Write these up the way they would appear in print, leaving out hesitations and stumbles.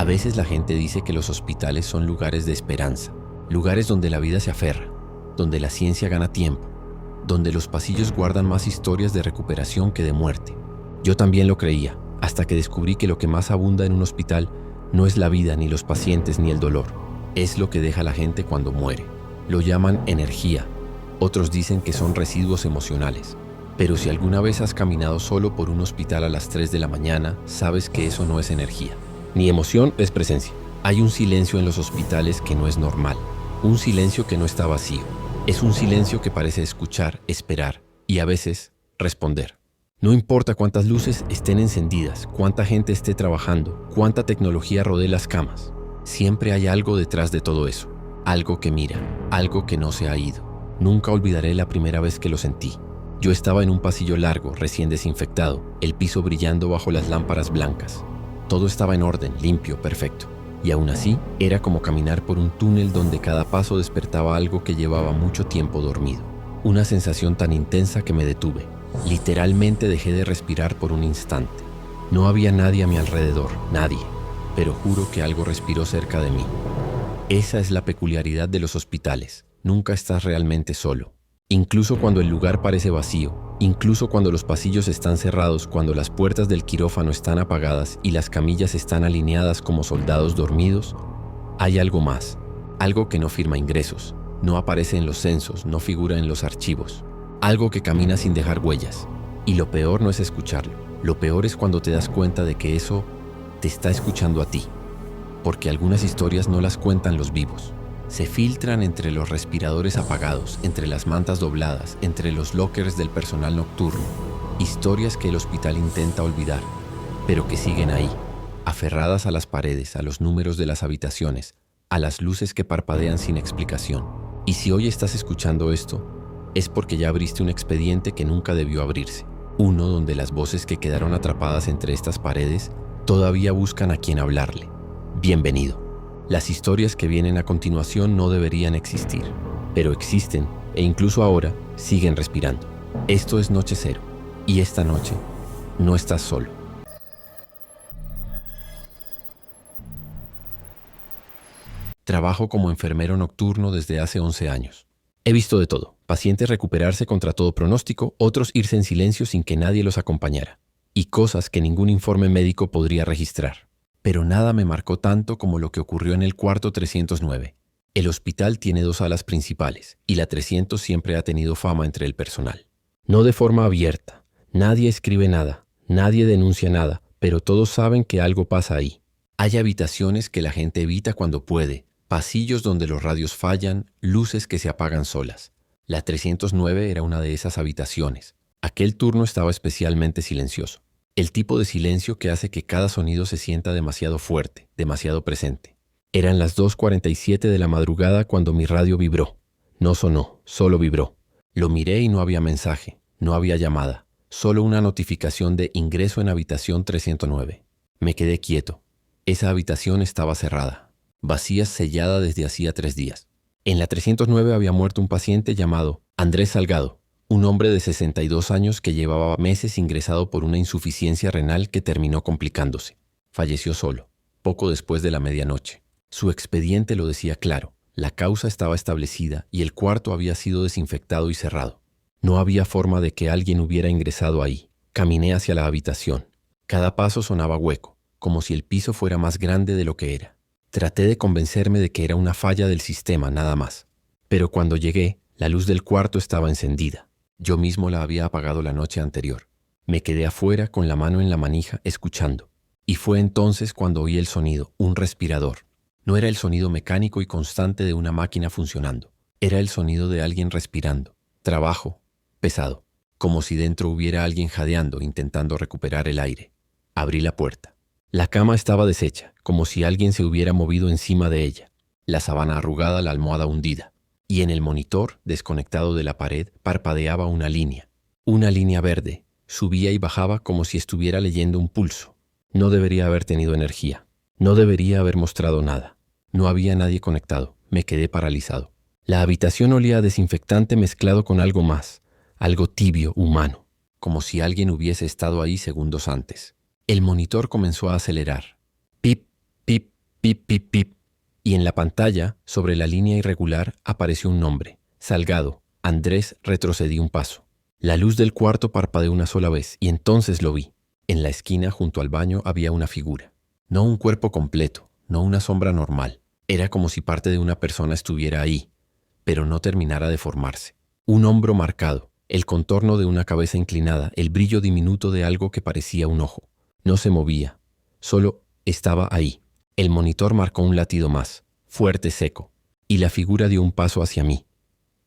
A veces la gente dice que los hospitales son lugares de esperanza, lugares donde la vida se aferra, donde la ciencia gana tiempo, donde los pasillos guardan más historias de recuperación que de muerte. Yo también lo creía, hasta que descubrí que lo que más abunda en un hospital no es la vida, ni los pacientes, ni el dolor. Es lo que deja la gente cuando muere. Lo llaman energía. Otros dicen que son residuos emocionales. Pero si alguna vez has caminado solo por un hospital a las 3 de la mañana, sabes que eso no es energía. Ni emoción, es presencia. Hay un silencio en los hospitales que no es normal. Un silencio que no está vacío. Es un silencio que parece escuchar, esperar y a veces responder. No importa cuántas luces estén encendidas, cuánta gente esté trabajando, cuánta tecnología rodee las camas. Siempre hay algo detrás de todo eso. Algo que mira, algo que no se ha ido. Nunca olvidaré la primera vez que lo sentí. Yo estaba en un pasillo largo, recién desinfectado, el piso brillando bajo las lámparas blancas. Todo estaba en orden, limpio, perfecto. Y aún así, era como caminar por un túnel donde cada paso despertaba algo que llevaba mucho tiempo dormido. Una sensación tan intensa que me detuve. Literalmente dejé de respirar por un instante. No había nadie a mi alrededor, nadie. Pero juro que algo respiró cerca de mí. Esa es la peculiaridad de los hospitales. Nunca estás realmente solo. Incluso cuando el lugar parece vacío, incluso cuando los pasillos están cerrados, cuando las puertas del quirófano están apagadas y las camillas están alineadas como soldados dormidos, hay algo más. Algo que no firma ingresos, no aparece en los censos, no figura en los archivos. Algo que camina sin dejar huellas. Y lo peor no es escucharlo. Lo peor es cuando te das cuenta de que eso te está escuchando a ti. Porque algunas historias no las cuentan los vivos. Se filtran entre los respiradores apagados, entre las mantas dobladas, entre los lockers del personal nocturno. Historias que el hospital intenta olvidar, pero que siguen ahí, aferradas a las paredes, a los números de las habitaciones, a las luces que parpadean sin explicación. Y si hoy estás escuchando esto, es porque ya abriste un expediente que nunca debió abrirse. Uno donde las voces que quedaron atrapadas entre estas paredes todavía buscan a quien hablarle. Bienvenido. Las historias que vienen a continuación no deberían existir, pero existen e incluso ahora siguen respirando. Esto es Noche Cero y esta noche no estás solo. Trabajo como enfermero nocturno desde hace 11 años. He visto de todo, pacientes recuperarse contra todo pronóstico, otros irse en silencio sin que nadie los acompañara, y cosas que ningún informe médico podría registrar. Pero nada me marcó tanto como lo que ocurrió en el cuarto 309. El hospital tiene 2 salas principales, y la 300 siempre ha tenido fama entre el personal. No de forma abierta, nadie escribe nada, nadie denuncia nada, pero todos saben que algo pasa ahí. Hay habitaciones que la gente evita cuando puede, pasillos donde los radios fallan, luces que se apagan solas. La 309 era una de esas habitaciones. Aquel turno estaba especialmente silencioso. El tipo de silencio que hace que cada sonido se sienta demasiado fuerte, demasiado presente. Eran las 2:47 de la madrugada cuando mi radio vibró. No sonó, solo vibró. Lo miré y no había mensaje, no había llamada, solo una notificación de ingreso en habitación 309. Me quedé quieto. Esa habitación estaba cerrada, vacía, sellada desde hacía 3 días. En la 309 había muerto un paciente llamado Andrés Salgado. Un hombre de 62 años que llevaba meses ingresado por una insuficiencia renal que terminó complicándose. Falleció solo, poco después de la medianoche. Su expediente lo decía claro, la causa estaba establecida y el cuarto había sido desinfectado y cerrado. No había forma de que alguien hubiera ingresado ahí. Caminé hacia la habitación. Cada paso sonaba hueco, como si el piso fuera más grande de lo que era. Traté de convencerme de que era una falla del sistema, nada más. Pero cuando llegué, la luz del cuarto estaba encendida. Yo mismo la había apagado la noche anterior. Me quedé afuera con la mano en la manija escuchando. Y fue entonces cuando oí el sonido, un respirador. No era el sonido mecánico y constante de una máquina funcionando. Era el sonido de alguien respirando. Trabajo, pesado. Como si dentro hubiera alguien jadeando, intentando recuperar el aire. Abrí la puerta. La cama estaba deshecha, como si alguien se hubiera movido encima de ella. La sábana arrugada, la almohada hundida. Y en el monitor, desconectado de la pared, parpadeaba una línea. Una línea verde. Subía y bajaba como si estuviera leyendo un pulso. No debería haber tenido energía. No debería haber mostrado nada. No había nadie conectado. Me quedé paralizado. La habitación olía a desinfectante mezclado con algo más. Algo tibio, humano. Como si alguien hubiese estado ahí segundos antes. El monitor comenzó a acelerar. Pip, pip, Pip, pip, pip. Y en la pantalla, sobre la línea irregular, apareció un nombre. Salgado. Andrés retrocedió un paso. La luz del cuarto parpadeó una sola vez y entonces lo vi. En la esquina, junto al baño, había una figura. No un cuerpo completo, no una sombra normal. Era como si parte de una persona estuviera ahí, pero no terminara de formarse. Un hombro marcado, el contorno de una cabeza inclinada, el brillo diminuto de algo que parecía un ojo. No se movía, solo estaba ahí. El monitor marcó un latido más, fuerte, seco, y la figura dio un paso hacia mí.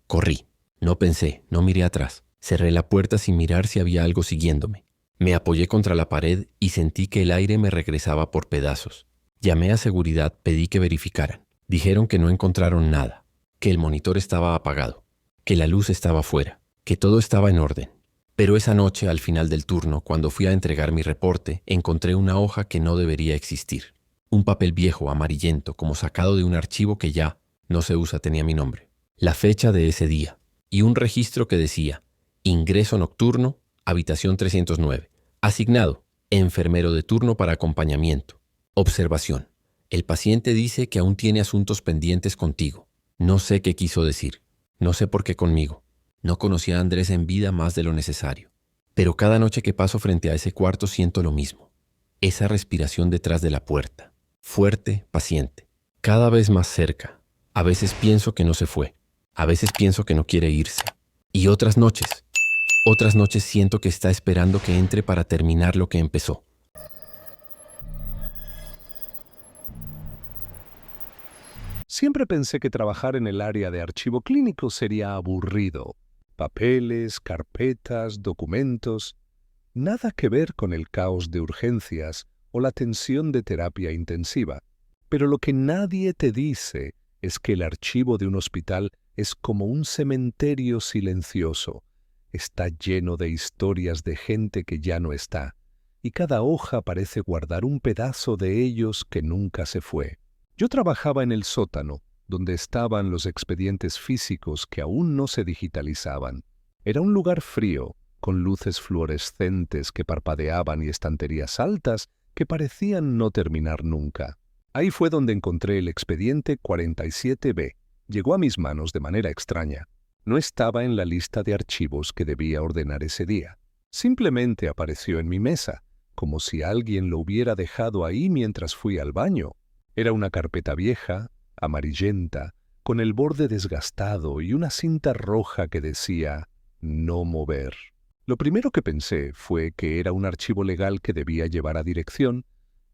Corrí. No pensé, no miré atrás. Cerré la puerta sin mirar si había algo siguiéndome. Me apoyé contra la pared y sentí que el aire me regresaba por pedazos. Llamé a seguridad, pedí que verificaran. Dijeron que no encontraron nada, que el monitor estaba apagado, que la luz estaba fuera, que todo estaba en orden. Pero esa noche, al final del turno, cuando fui a entregar mi reporte, encontré una hoja que no debería existir. Un papel viejo, amarillento, como sacado de un archivo que ya no se usa, tenía mi nombre, la fecha de ese día, y un registro que decía: ingreso nocturno, habitación 309. Asignado, enfermero de turno para acompañamiento. Observación. El paciente dice que aún tiene asuntos pendientes contigo. No sé qué quiso decir. No sé por qué conmigo. No conocía a Andrés en vida más de lo necesario. Pero cada noche que paso frente a ese cuarto siento lo mismo. Esa respiración detrás de la puerta. Fuerte, paciente. Cada vez más cerca. A veces pienso que no se fue. A veces pienso que no quiere irse. Y otras noches siento que está esperando que entre para terminar lo que empezó. Siempre pensé que trabajar en el área de archivo clínico sería aburrido. Papeles, carpetas, documentos. Nada que ver con el caos de urgencias o la tensión de terapia intensiva. Pero lo que nadie te dice es que el archivo de un hospital es como un cementerio silencioso. Está lleno de historias de gente que ya no está, y cada hoja parece guardar un pedazo de ellos que nunca se fue. Yo trabajaba en el sótano, donde estaban los expedientes físicos que aún no se digitalizaban. Era un lugar frío, con luces fluorescentes que parpadeaban y estanterías altas que parecían no terminar nunca. Ahí fue donde encontré el expediente 47B. Llegó a mis manos de manera extraña. No estaba en la lista de archivos que debía ordenar ese día. Simplemente apareció en mi mesa, como si alguien lo hubiera dejado ahí mientras fui al baño. Era una carpeta vieja, amarillenta, con el borde desgastado y una cinta roja que decía «No mover». Lo primero que pensé fue que era un archivo legal que debía llevar a dirección,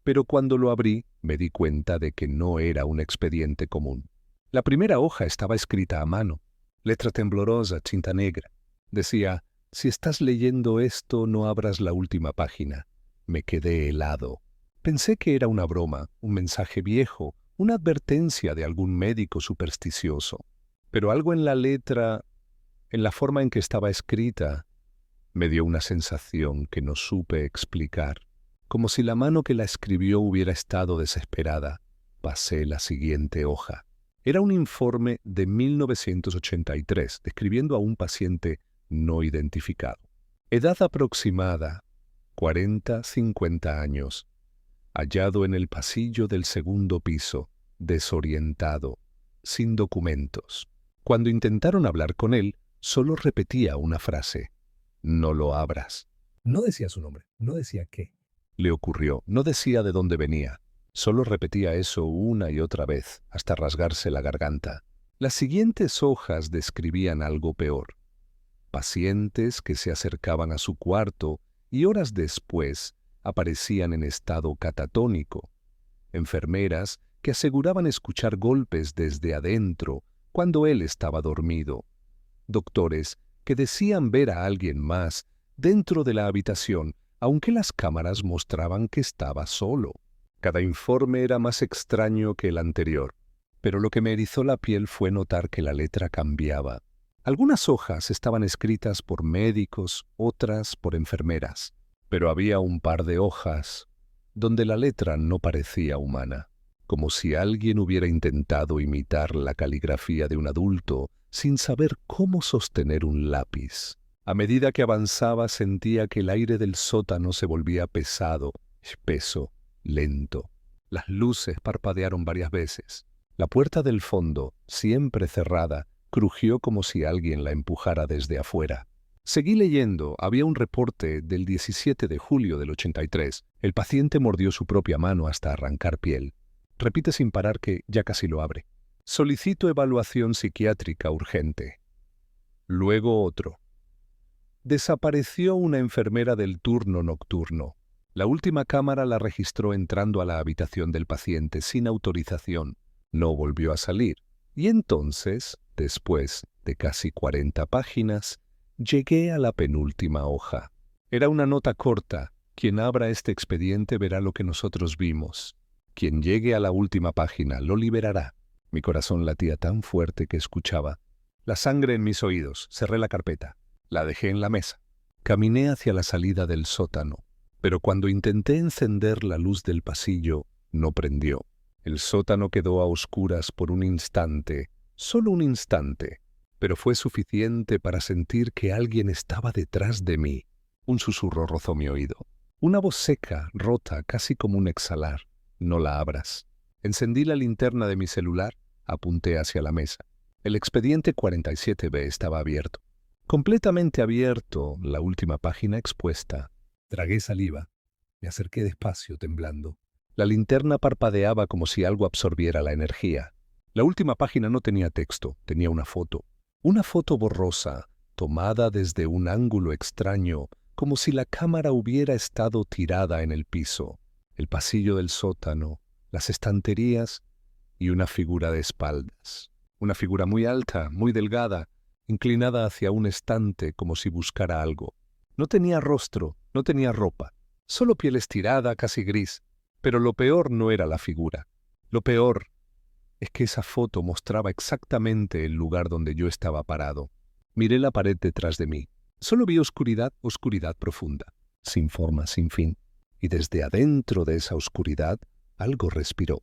pero cuando lo abrí me di cuenta de que no era un expediente común. La primera hoja estaba escrita a mano, letra temblorosa, tinta negra. Decía: «Si estás leyendo esto, no abras la última página». Me quedé helado. Pensé que era una broma, un mensaje viejo, una advertencia de algún médico supersticioso. Pero algo en la letra, en la forma en que estaba escrita, me dio una sensación que no supe explicar, como si la mano que la escribió hubiera estado desesperada. Pasé la siguiente hoja. Era un informe de 1983, describiendo a un paciente no identificado. Edad aproximada, 40-50 años. Hallado en el pasillo del segundo piso, desorientado, sin documentos. Cuando intentaron hablar con él, solo repetía una frase: «No lo abras». No decía su nombre, no decía qué. Le ocurrió, no decía de dónde venía. Solo repetía eso una y otra vez, hasta rasgarse la garganta. Las siguientes hojas describían algo peor. Pacientes que se acercaban a su cuarto y horas después aparecían en estado catatónico. Enfermeras que aseguraban escuchar golpes desde adentro cuando él estaba dormido. Doctores que decían ver a alguien más dentro de la habitación, aunque las cámaras mostraban que estaba solo. Cada informe era más extraño que el anterior, pero lo que me erizó la piel fue notar que la letra cambiaba. Algunas hojas estaban escritas por médicos, otras por enfermeras, pero había un par de hojas donde la letra no parecía humana, como si alguien hubiera intentado imitar la caligrafía de un adulto sin saber cómo sostener un lápiz. A medida que avanzaba sentía que el aire del sótano se volvía pesado, espeso, lento. Las luces parpadearon varias veces. La puerta del fondo, siempre cerrada, crujió como si alguien la empujara desde afuera. Seguí leyendo. Había un reporte del 17 de julio del 83. El paciente mordió su propia mano hasta arrancar piel. Repite sin parar que ya casi lo abre. Solicito evaluación psiquiátrica urgente. Luego otro. Desapareció una enfermera del turno nocturno. La última cámara la registró entrando a la habitación del paciente sin autorización. No volvió a salir. Y entonces, después de casi 40 páginas, llegué a la penúltima hoja. Era una nota corta. Quien abra este expediente verá lo que nosotros vimos. Quien llegue a la última página lo liberará. Mi corazón latía tan fuerte que escuchaba. La sangre en mis oídos. Cerré la carpeta. La dejé en la mesa. Caminé hacia la salida del sótano. Pero cuando intenté encender la luz del pasillo, no prendió. El sótano quedó a oscuras por un instante, solo un instante, pero fue suficiente para sentir que alguien estaba detrás de mí. Un susurro rozó mi oído. Una voz seca, rota, casi como un exhalar. No la abras. Encendí la linterna de mi celular, apunté hacia la mesa. El expediente 47B estaba abierto. Completamente abierto, la última página expuesta. Tragué saliva. Me acerqué despacio, temblando. La linterna parpadeaba como si algo absorbiera la energía. La última página no tenía texto, tenía una foto. Una foto borrosa, tomada desde un ángulo extraño, como si la cámara hubiera estado tirada en el piso. El pasillo del sótano, las estanterías y una figura de espaldas. Una figura muy alta, muy delgada, inclinada hacia un estante como si buscara algo. No tenía rostro, no tenía ropa, solo piel estirada, casi gris. Pero lo peor no era la figura. Lo peor es que esa foto mostraba exactamente el lugar donde yo estaba parado. Miré la pared detrás de mí. Solo vi oscuridad, oscuridad profunda, sin forma, sin fin. Y desde adentro de esa oscuridad, algo respiró.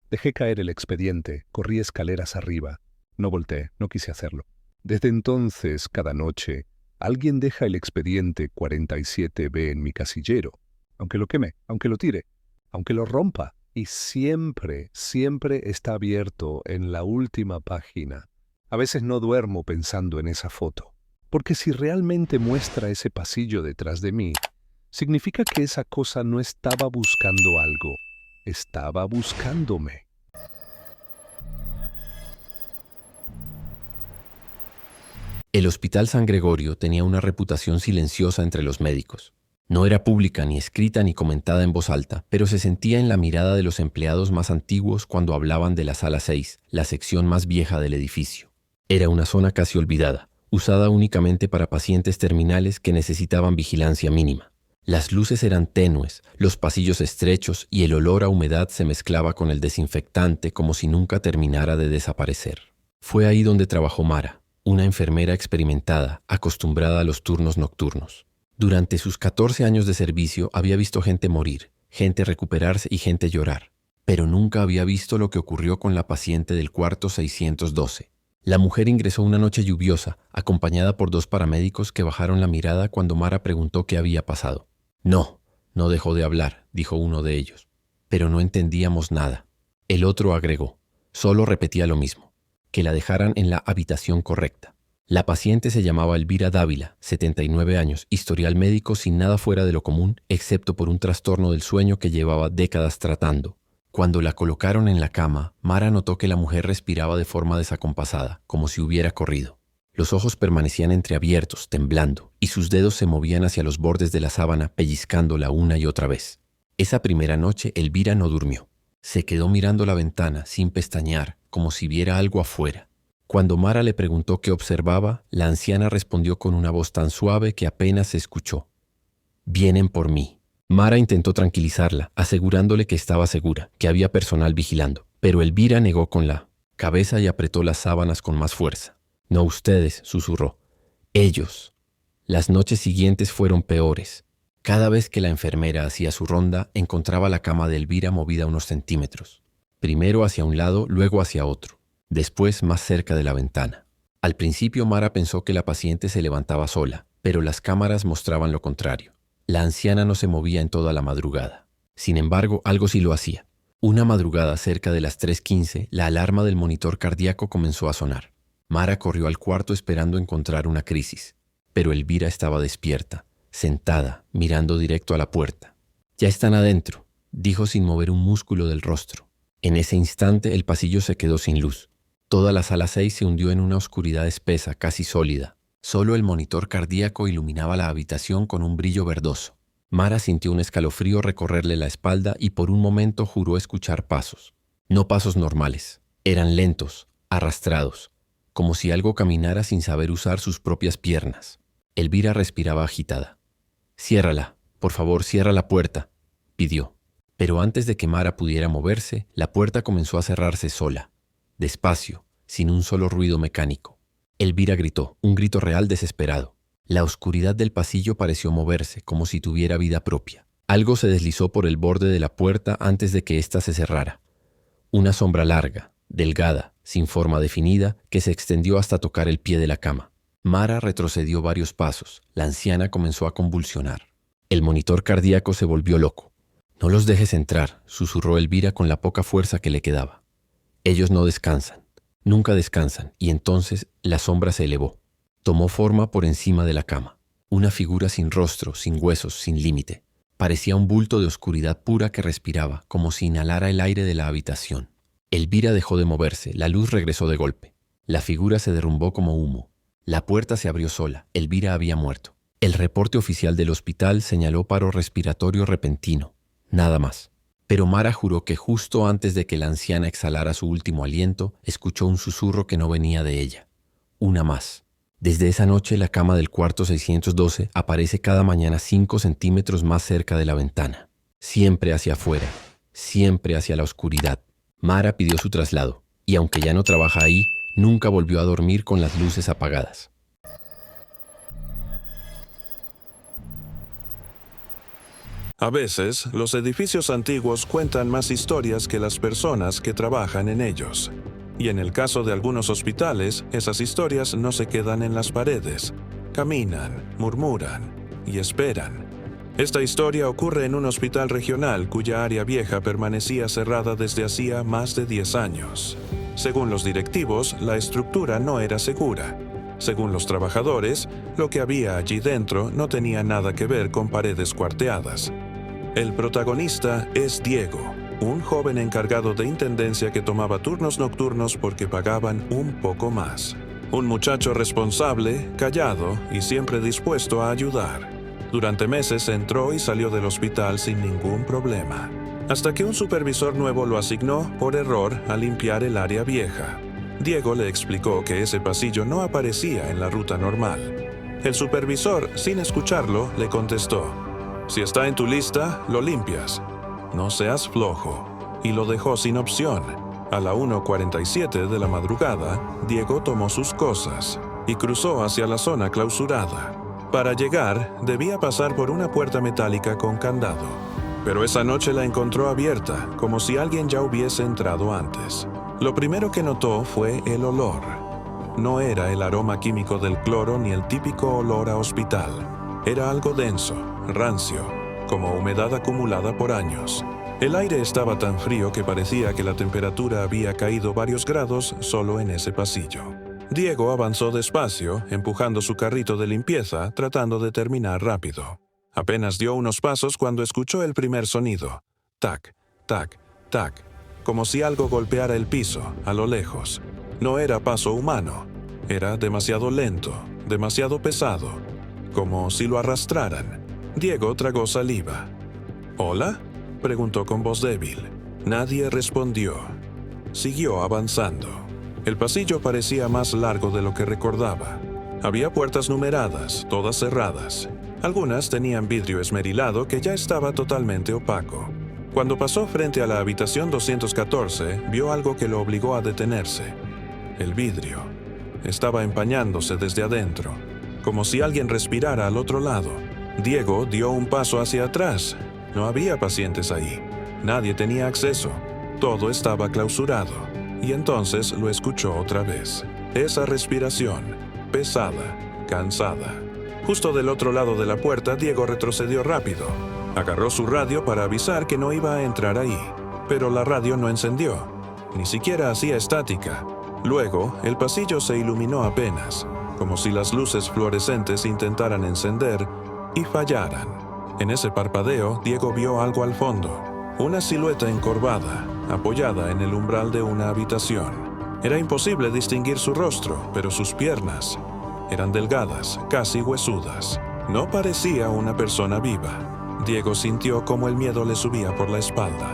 Dejé caer el expediente, corrí escaleras arriba. No volteé, no quise hacerlo. Desde entonces, cada noche, alguien deja el expediente 47B en mi casillero. Aunque lo queme, aunque lo tire, aunque lo rompa. Y siempre, siempre está abierto en la última página. A veces no duermo pensando en esa foto. Porque si realmente muestra ese pasillo detrás de mí, significa que esa cosa no estaba buscando algo, estaba buscándome. El Hospital San Gregorio tenía una reputación silenciosa entre los médicos. No era pública, ni escrita, ni comentada en voz alta, pero se sentía en la mirada de los empleados más antiguos cuando hablaban de la Sala 6, la sección más vieja del edificio. Era una zona casi olvidada, usada únicamente para pacientes terminales que necesitaban vigilancia mínima. Las luces eran tenues, los pasillos estrechos y el olor a humedad se mezclaba con el desinfectante como si nunca terminara de desaparecer. Fue ahí donde trabajó Mara, una enfermera experimentada, acostumbrada a los turnos nocturnos. Durante sus 14 años de servicio había visto gente morir, gente recuperarse y gente llorar, pero nunca había visto lo que ocurrió con la paciente del cuarto 612. La mujer ingresó una noche lluviosa, acompañada por 2 paramédicos que bajaron la mirada cuando Mara preguntó qué había pasado. No dejó de hablar, dijo uno de ellos, pero no entendíamos nada. El otro agregó, solo repetía lo mismo, que la dejaran en la habitación correcta. La paciente se llamaba Elvira Dávila, 79 años, historial médico sin nada fuera de lo común, excepto por un trastorno del sueño que llevaba décadas tratando. Cuando la colocaron en la cama, Mara notó que la mujer respiraba de forma desacompasada, como si hubiera corrido. Los ojos permanecían entreabiertos, temblando, y sus dedos se movían hacia los bordes de la sábana, pellizcándola una y otra vez. Esa primera noche, Elvira no durmió. Se quedó mirando la ventana, sin pestañear, como si viera algo afuera. Cuando Mara le preguntó qué observaba, la anciana respondió con una voz tan suave que apenas se escuchó. «Vienen por mí». Mara intentó tranquilizarla, asegurándole que estaba segura, que había personal vigilando. Pero Elvira negó con la cabeza y apretó las sábanas con más fuerza. «No ustedes», susurró. «Ellos». Las noches siguientes fueron peores. Cada vez que la enfermera hacía su ronda, encontraba la cama de Elvira movida unos centímetros. Primero hacia un lado, luego hacia otro. Después más cerca de la ventana. Al principio Mara pensó que la paciente se levantaba sola, pero las cámaras mostraban lo contrario. La anciana no se movía en toda la madrugada. Sin embargo, algo sí lo hacía. Una madrugada cerca de las 3:15, la alarma del monitor cardíaco comenzó a sonar. Mara corrió al cuarto esperando encontrar una crisis, pero Elvira estaba despierta, sentada, mirando directo a la puerta. «Ya están adentro», dijo sin mover un músculo del rostro. En ese instante el pasillo se quedó sin luz. Toda la sala 6 se hundió en una oscuridad espesa, casi sólida. Solo el monitor cardíaco iluminaba la habitación con un brillo verdoso. Mara sintió un escalofrío recorrerle la espalda y por un momento juró escuchar pasos. No pasos normales, eran lentos, arrastrados, como si algo caminara sin saber usar sus propias piernas. Elvira respiraba agitada. «Ciérrala, por favor, cierra la puerta», pidió. Pero antes de que Mara pudiera moverse, la puerta comenzó a cerrarse sola, despacio, sin un solo ruido mecánico. Elvira gritó, un grito real desesperado. La oscuridad del pasillo pareció moverse, como si tuviera vida propia. Algo se deslizó por el borde de la puerta antes de que ésta se cerrara. Una sombra larga, delgada, sin forma definida, que se extendió hasta tocar el pie de la cama. Mara retrocedió varios pasos. La anciana comenzó a convulsionar. El monitor cardíaco se volvió loco. «No los dejes entrar», susurró Elvira con la poca fuerza que le quedaba. «Ellos no descansan, nunca descansan», y entonces la sombra se elevó. Tomó forma por encima de la cama. Una figura sin rostro, sin huesos, sin límite. Parecía un bulto de oscuridad pura que respiraba, como si inhalara el aire de la habitación. Elvira dejó de moverse, la luz regresó de golpe. La figura se derrumbó como humo. La puerta se abrió sola, Elvira había muerto. El reporte oficial del hospital señaló paro respiratorio repentino. Nada más. Pero Mara juró que justo antes de que la anciana exhalara su último aliento, escuchó un susurro que no venía de ella. Una más. Desde esa noche, la cama del cuarto 612 aparece cada mañana 5 centímetros más cerca de la ventana. Siempre hacia afuera, siempre hacia la oscuridad. Mara pidió su traslado, y aunque ya no trabaja ahí, nunca volvió a dormir con las luces apagadas. A veces, los edificios antiguos cuentan más historias que las personas que trabajan en ellos. Y en el caso de algunos hospitales, esas historias no se quedan en las paredes. Caminan, murmuran y esperan. Esta historia ocurre en un hospital regional cuya área vieja permanecía cerrada desde hacía más de 10 años. Según los directivos, la estructura no era segura. Según los trabajadores, lo que había allí dentro no tenía nada que ver con paredes cuarteadas. El protagonista es Diego, un joven encargado de intendencia que tomaba turnos nocturnos porque pagaban un poco más. Un muchacho responsable, callado y siempre dispuesto a ayudar. Durante meses entró y salió del hospital sin ningún problema, hasta que un supervisor nuevo lo asignó por error a limpiar el área vieja. Diego le explicó que ese pasillo no aparecía en la ruta normal. El supervisor, sin escucharlo, le contestó: «Si está en tu lista, lo limpias. No seas flojo», y lo dejó sin opción. A la 1:47 de la madrugada, Diego tomó sus cosas y cruzó hacia la zona clausurada. Para llegar, debía pasar por una puerta metálica con candado, pero esa noche la encontró abierta, como si alguien ya hubiese entrado antes. Lo primero que notó fue el olor. No era el aroma químico del cloro ni el típico olor a hospital. Era algo denso, rancio, como humedad acumulada por años. El aire estaba tan frío que parecía que la temperatura había caído varios grados solo en ese pasillo. Diego avanzó despacio, empujando su carrito de limpieza, tratando de terminar rápido. Apenas dio unos pasos cuando escuchó el primer sonido. Tac, tac, tac, como si algo golpeara el piso, a lo lejos. No era paso humano. Era demasiado lento, demasiado pesado, como si lo arrastraran. Diego tragó saliva. «¿Hola?», preguntó con voz débil. Nadie respondió. Siguió avanzando. El pasillo parecía más largo de lo que recordaba. Había puertas numeradas, todas cerradas. Algunas tenían vidrio esmerilado que ya estaba totalmente opaco. Cuando pasó frente a la habitación 214, vio algo que lo obligó a detenerse. El vidrio estaba empañándose desde adentro, como si alguien respirara al otro lado. Diego dio un paso hacia atrás. No había pacientes ahí. Nadie tenía acceso. Todo estaba clausurado. Y entonces lo escuchó otra vez. Esa respiración, pesada, cansada. Justo del otro lado de la puerta, Diego retrocedió rápido. Agarró su radio para avisar que no iba a entrar ahí. pero la radio no encendió, ni siquiera hacía estática. Luego, el pasillo se iluminó apenas, como si las luces fluorescentes intentaran encender y fallaran. En ese parpadeo, Diego vio algo al fondo, una silueta encorvada, apoyada en el umbral de una habitación. Era imposible distinguir su rostro, pero sus piernas eran delgadas, casi huesudas. No parecía una persona viva. Diego sintió como el miedo le subía por la espalda.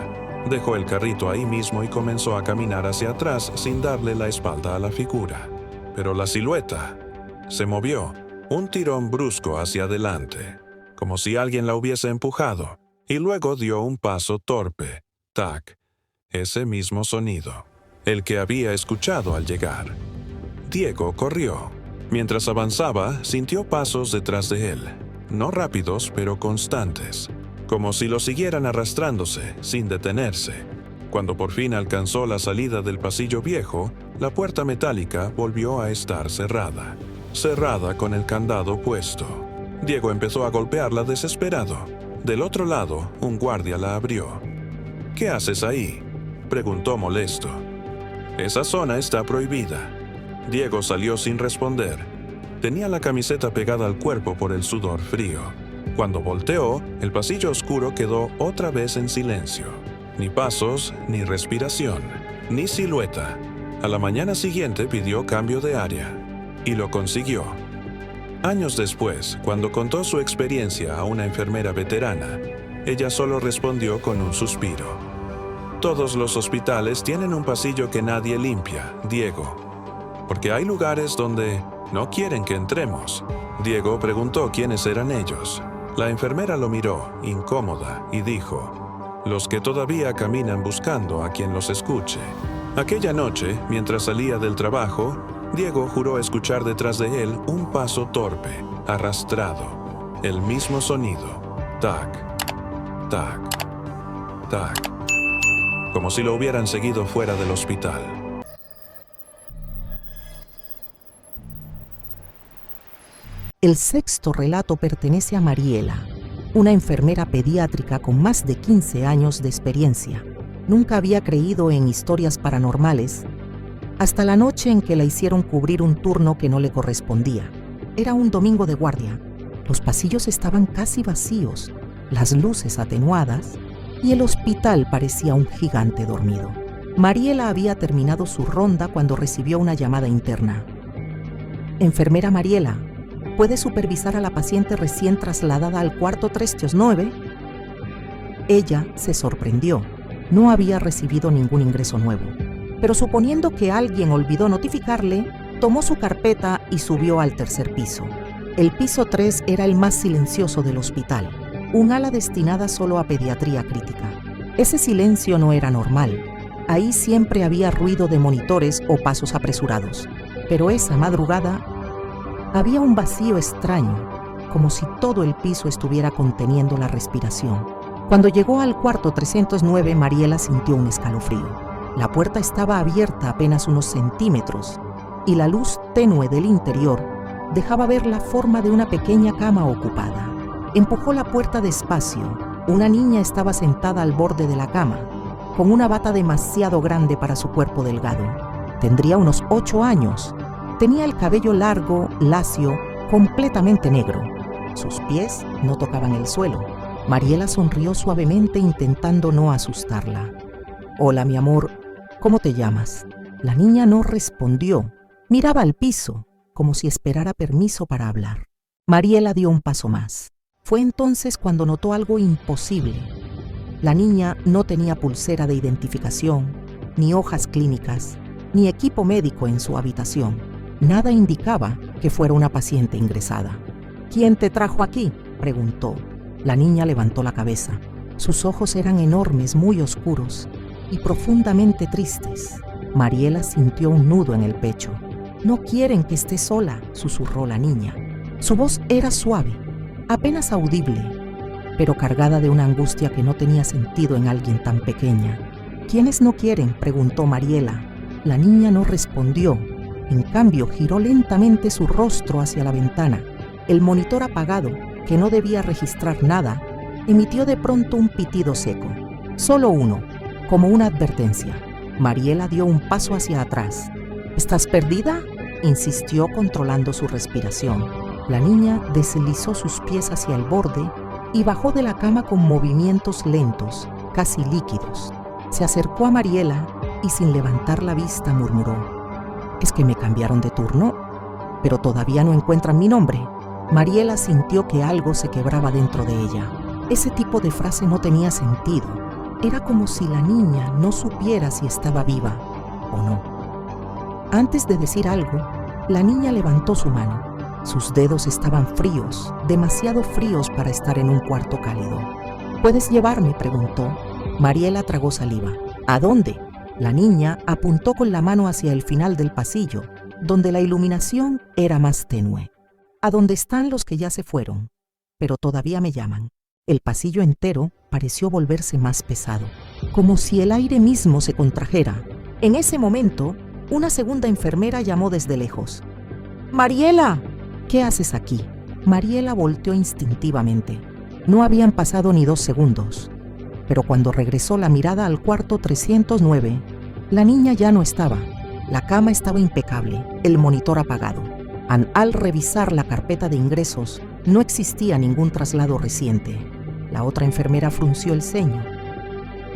Dejó el carrito ahí mismo y comenzó a caminar hacia atrás sin darle la espalda a la figura. Pero la silueta se movió, un tirón brusco hacia adelante, como si alguien la hubiese empujado, y luego dio un paso torpe. Tac, ese mismo sonido, el que había escuchado al llegar. Diego corrió. Mientras avanzaba, sintió pasos detrás de él, no rápidos, pero constantes, como si lo siguieran arrastrándose, sin detenerse. Cuando por fin alcanzó la salida del pasillo viejo, la puerta metálica volvió a estar cerrada con el candado puesto. Diego empezó a golpearla desesperado. Del otro lado, un guardia la abrió. «¿Qué haces ahí?», preguntó molesto. «Esa zona está prohibida». Diego salió sin responder. Tenía la camiseta pegada al cuerpo por el sudor frío. Cuando volteó, el pasillo oscuro quedó otra vez en silencio. Ni pasos, ni respiración, ni silueta. A la mañana siguiente pidió cambio de área. Y lo consiguió. Años después, cuando contó su experiencia a una enfermera veterana, ella solo respondió con un suspiro. «Todos los hospitales tienen un pasillo que nadie limpia, Diego. Porque hay lugares donde no quieren que entremos». Diego preguntó quiénes eran ellos. La enfermera lo miró, incómoda, y dijo: «Los que todavía caminan buscando a quien los escuche». Aquella noche, mientras salía del trabajo, Diego juró escuchar detrás de él un paso torpe, arrastrado. El mismo sonido. Tac, tac, tac. Como si lo hubieran seguido fuera del hospital. El sexto relato pertenece a Mariela, una enfermera pediátrica con más de 15 años de experiencia. Nunca había creído en historias paranormales, hasta la noche en que la hicieron cubrir un turno que no le correspondía. Era un domingo de guardia. Los pasillos estaban casi vacíos, las luces atenuadas, y el hospital parecía un gigante dormido. Mariela había terminado su ronda cuando recibió una llamada interna. «Enfermera Mariela, ¿puede supervisar a la paciente recién trasladada al cuarto 309? Ella se sorprendió. No había recibido ningún ingreso nuevo. Pero suponiendo que alguien olvidó notificarle, tomó su carpeta y subió al tercer piso. El piso 3 era el más silencioso del hospital, un ala destinada solo a pediatría crítica. Ese silencio no era normal. Ahí siempre había ruido de monitores o pasos apresurados. Pero esa madrugada había un vacío extraño, como si todo el piso estuviera conteniendo la respiración. Cuando llegó al cuarto 309, Mariela sintió un escalofrío. La puerta estaba abierta apenas unos centímetros y la luz tenue del interior dejaba ver la forma de una pequeña cama ocupada. Empujó la puerta despacio. Una niña estaba sentada al borde de la cama, con una bata demasiado grande para su cuerpo delgado. Tendría unos 8 años. Tenía el cabello largo, lacio, completamente negro. Sus pies no tocaban el suelo. Mariela sonrió suavemente intentando no asustarla. «Hola, mi amor, ¿cómo te llamas?». La niña no respondió. Miraba al piso, como si esperara permiso para hablar. Mariela dio un paso más. Fue entonces cuando notó algo imposible. La niña no tenía pulsera de identificación, ni hojas clínicas, ni equipo médico en su habitación. Nada indicaba que fuera una paciente ingresada. «¿Quién te trajo aquí?», preguntó. La niña levantó la cabeza. Sus ojos eran enormes, muy oscuros y profundamente tristes. Mariela sintió un nudo en el pecho. «No quieren que esté sola», susurró la niña. Su voz era suave, apenas audible, pero cargada de una angustia que no tenía sentido en alguien tan pequeña. «¿Quiénes no quieren?», preguntó Mariela. La niña no respondió. En cambio, giró lentamente su rostro hacia la ventana. El monitor apagado, que no debía registrar nada, emitió de pronto un pitido seco. Solo uno. como una advertencia. Mariela dio un paso hacia atrás. ¿Estás perdida?, insistió controlando su respiración. La niña deslizó sus pies hacia el borde y bajó de la cama con movimientos lentos, casi líquidos. Se acercó a Mariela y sin levantar la vista murmuró: ¿es que me cambiaron de turno? ¿Pero todavía no encuentran mi nombre? Mariela sintió que algo se quebraba dentro de ella. Ese tipo de frase no tenía sentido. Era como si la niña no supiera si estaba viva o no. Antes de decir algo, la niña levantó su mano. Sus dedos estaban fríos, demasiado fríos para estar en un cuarto cálido. ¿Puedes llevarme?, preguntó. Mariela tragó saliva. ¿A dónde? La niña apuntó con la mano hacia el final del pasillo, donde la iluminación era más tenue. A donde están los que ya se fueron, pero todavía me llaman. El pasillo entero pareció volverse más pesado, como si el aire mismo se contrajera. En ese momento, una segunda enfermera llamó desde lejos. ¡Mariela! ¿Qué haces aquí? Mariela volteó instintivamente. No habían pasado ni 2 segundos, pero cuando regresó la mirada al cuarto 309, la niña ya no estaba. La cama estaba impecable, el monitor apagado. Al revisar la carpeta de ingresos, no existía ningún traslado reciente. La otra enfermera frunció el ceño.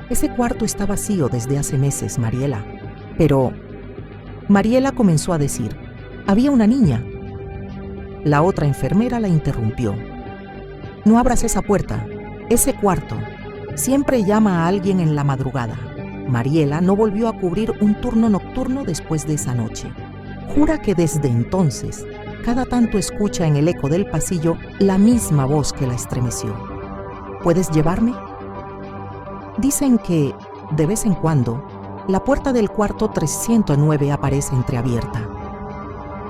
Ese cuarto está vacío desde hace meses, Mariela. Pero Mariela comenzó a decir: había una niña. La otra enfermera la interrumpió. No abras esa puerta. Ese cuarto siempre llama a alguien en la madrugada. Mariela no volvió a cubrir un turno nocturno después de esa noche. Jura que desde entonces, cada tanto escucha en el eco del pasillo la misma voz que la estremeció. ¿Puedes llevarme? Dicen que, de vez en cuando, la puerta del cuarto 309 aparece entreabierta,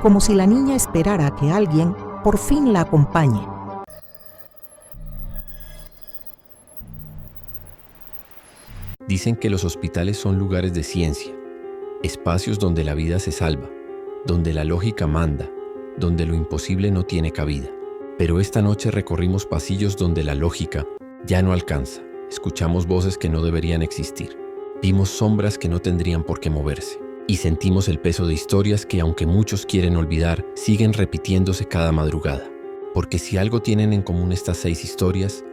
como si la niña esperara a que alguien por fin la acompañe. Dicen que los hospitales son lugares de ciencia, espacios donde la vida se salva, donde la lógica manda, donde lo imposible no tiene cabida. Pero esta noche recorrimos pasillos donde la lógica ya no alcanza. Escuchamos voces que no deberían existir. Vimos sombras que no tendrían por qué moverse. Y sentimos el peso de historias que, aunque muchos quieren olvidar, siguen repitiéndose cada madrugada. Porque si algo tienen en común estas 6 historias,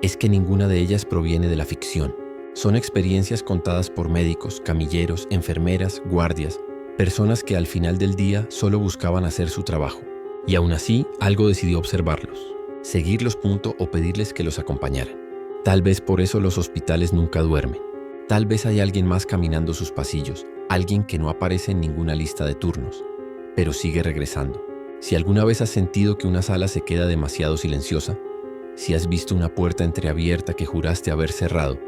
es que ninguna de ellas proviene de la ficción. Son experiencias contadas por médicos, camilleros, enfermeras, guardias, personas que al final del día solo buscaban hacer su trabajo. Y aún así, algo decidió observarlos, seguirlos o pedirles que los acompañaran. Tal vez por eso los hospitales nunca duermen. Tal vez hay alguien más caminando sus pasillos, alguien que no aparece en ninguna lista de turnos, pero sigue regresando. Si alguna vez has sentido que una sala se queda demasiado silenciosa, si has visto una puerta entreabierta que juraste haber cerrado,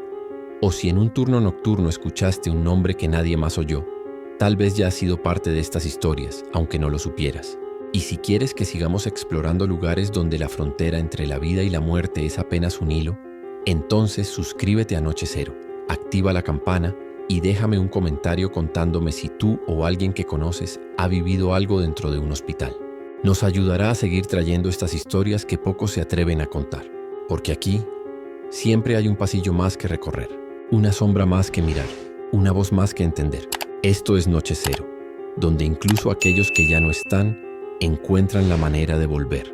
o si en un turno nocturno escuchaste un nombre que nadie más oyó, tal vez ya has sido parte de estas historias, aunque no lo supieras. Y si quieres que sigamos explorando lugares donde la frontera entre la vida y la muerte es apenas un hilo, entonces suscríbete a Noche Cero, activa la campana y déjame un comentario contándome si tú o alguien que conoces ha vivido algo dentro de un hospital. Nos ayudará a seguir trayendo estas historias que pocos se atreven a contar, porque aquí siempre hay un pasillo más que recorrer, una sombra más que mirar, una voz más que entender. Esto es Noche Cero, donde incluso aquellos que ya no están encuentran la manera de volver.